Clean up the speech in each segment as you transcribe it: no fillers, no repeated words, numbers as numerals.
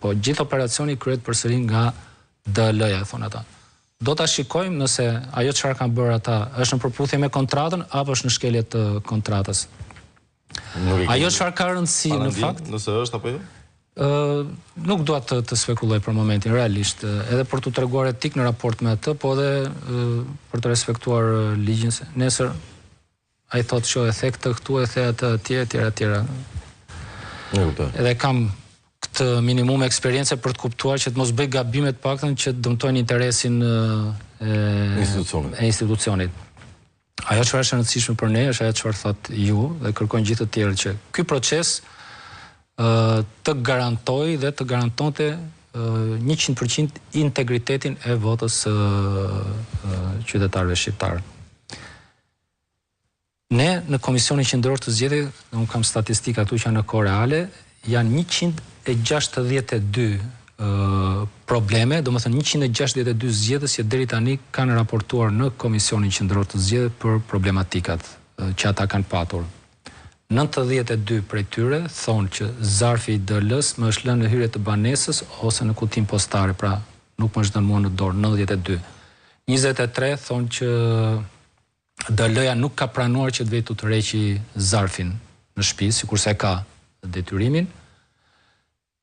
Po gjithë operacioni kryhet përsëri nga DL-ja, thonë ata. Do ta shikojmë nëse ajo çfarë kanë bërë ata është në përputhje me kontratën apo është në shkelje të kontratës. Ajo çfarë ka rëndësi në fakt, nëse është apo jo? Nuk dua të spekuloj për momentin realisht, edhe për t'u treguar etik në raport me atë, po edhe për të respektuar ligjin se nesër ai thotë që e the këtë këtu, e the atë etj. Edhe kam këtë minimum eksperiencë për të kuptuar që të mos bëj gabime të paktën që të dëmtojnë interesin e institucionit. Ajo çfarë është e rëndësishme për ne është ajo çfarë thotë ju dhe kërkojnë gjithë të tjerë që ky proces të garantojë dhe të garantonte 100% integritetin e votës së qytetarëve shqiptarë. Ne në Komisionin Qendror të Zgjedhjeve, unë kam statistika këtu që janë në kohë reale, janë 162 probleme, domethënë 162 zgjedhës që deri tani kanë raportuar në Komisionin Qendror të Zgjedhjeve për problematikat që ata kanë patur. 92 prej tyre thonë që zarfi i DL-s më është lënë në hyrje të banesës ose në kutim postare, pra nuk më është dhënë mua në dorë, 92. 23 thonë që DL-ja nuk ka pranuar që të vej të tërheqi zarfin në shtëpi, sikurse ka detyrimin.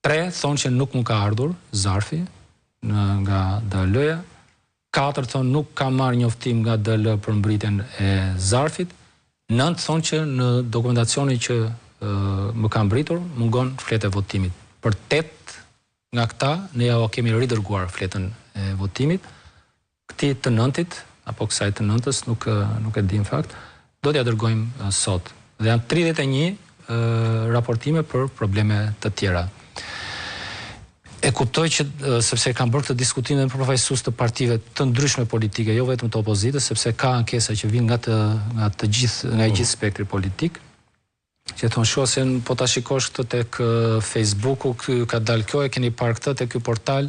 3 thonë që nuk më ka ardhur zarfi nga DL-ja. 4 thonë nuk ka marrë njoftim nga DL për mbritjen e zarfit. 9 thonë që në dokumentacionin që më ka mbritur mungon fletë e votimit. Për 8 nga këta ne ja kemi ridërguar fletën e votimit. Këtij të 9-it apo kësaj të 9-s nuk e di në fakt, do t'ja dërgojmë sot. Dhe janë 31 raportime për probleme të tjera. E kuptoj që sepse kanë bërë këtë diskutim me përfaqësues të partive të ndryshme politike, jo vetëm të opozitës, sepse ka ankesa që vijnë nga i gjithë spektri politik, që thonë shoh se po ta shikosh këtë tek Facebooku, ky ka dalë kjo, e keni parë këtë tek ky portal,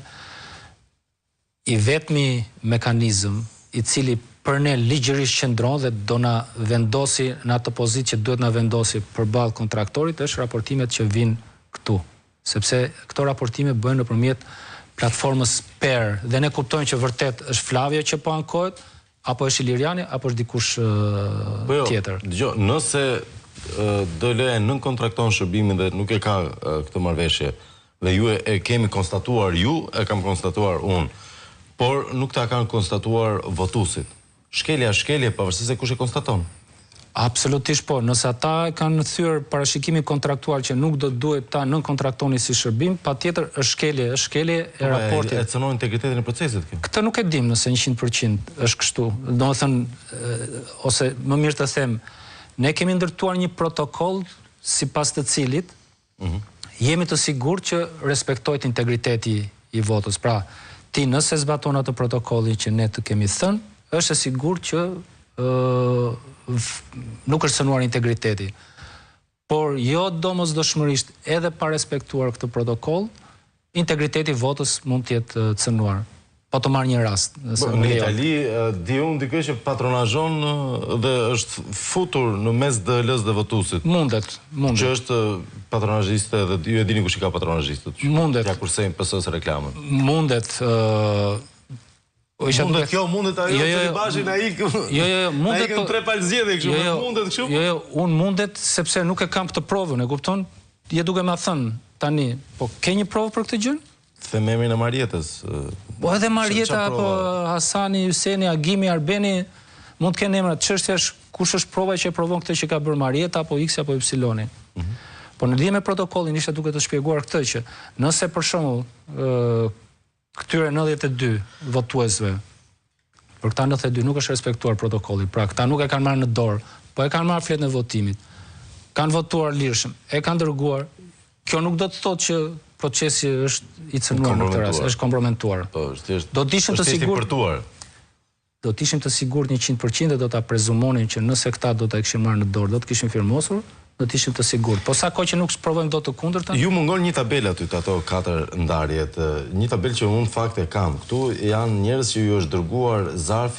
i vetmi mekanizëm i cili për ne ligjërisht qëndron dhe do na vendosi në atë pozitë që duhet na vendosi përballë kontraktorit është raportimet që vinë këtu. Sepse këto raportime bëhen nëpërmjet platformës PER dhe ne kuptojmë që vërtet është Flavio që po ankohet, apo është Iliriani, apo është dikush tjetër. Dgjoj, nëse DL-ja nën kontrakton shërbimin dhe nuk e ka këtë marrëveshje dhe ju e kemi konstatuar, ju e kam konstatuar unë, por nuk ta kanë konstatuar votuesit. Shkelje pavarësisht se kush e konstaton. Absolutisht po, nëse ata kanë thyer parashikimin kontraktual që nuk do duhet ta nënkontraktoni si shërbim, patjetër është shkelje e raportit. E cënon integritetin e procesit kjo. Këtë nuk e dim nëse 100% është kështu. Domethënë, ose më mirë të them, ne kemi ndërtuar një protokoll sipas të cilit jemi të sigurt që respektohet integriteti i votës. Pra, ti nëse zbaton atë protokollin që ne të kemi thënë, është e sigurt që nuk është cënuar integriteti. Por jo domosdoshmërisht edhe pa respektuar këtë protokoll, integriteti i votës mund të jetë cënuar. Po të marr një rast. Në Itali di unë dikë që patronazhon dhe është futur në mes DL-s dhe votuesit. Mundet. Që është patronazhiste dhe ju e dini kush i ka patronazhistët. Mundet. Ja kursejnë PS-s reklamën. Mundet. Mundet kjo, mundet ajo që Bashin ai mundet kënë 3 palë zgjedhje kështu, mundet kështu? Jo, unë mundet sepse nuk e kam këtë provën, e kupton? Je duke ma thënë tani, po ke një provë për këtë gjën? Them emrin e Marietës. Po edhe Marieta apo Hasani, Hyseni, Agimi, Arbeni mund të kenë emra. Çështja është kush është prova që e provon këtë që ka bërë Marieta apo X apo Y. Po në lidhje me protokollin ishte duke të shpjeguar këtë që nëse për shembull këtyre 92 votuesve, për këta 92 nuk është respektuar protokolli, pra këta nuk e kanë marrë në dorë, po e kanë marrë fletën e votimit, kanë votuar lirshëm, e kanë dërguar, kjo nuk do të thotë që procesi është i cënuar në këtë rast, është komprometuar. Do të ishim të sigurt 100% dhe do ta prezumonin që nëse këta do ta kishin marrë në dorë, do të kishin firmosur, do të ishim të sigurt. Po sa kohë që nuk provojmë dot të kundërtën? Ju mungon një tabelë aty të ato 4 ndarjet, një tabelë që unë fakt e kam. Këtu janë njerëz që ju është dërguar zarfi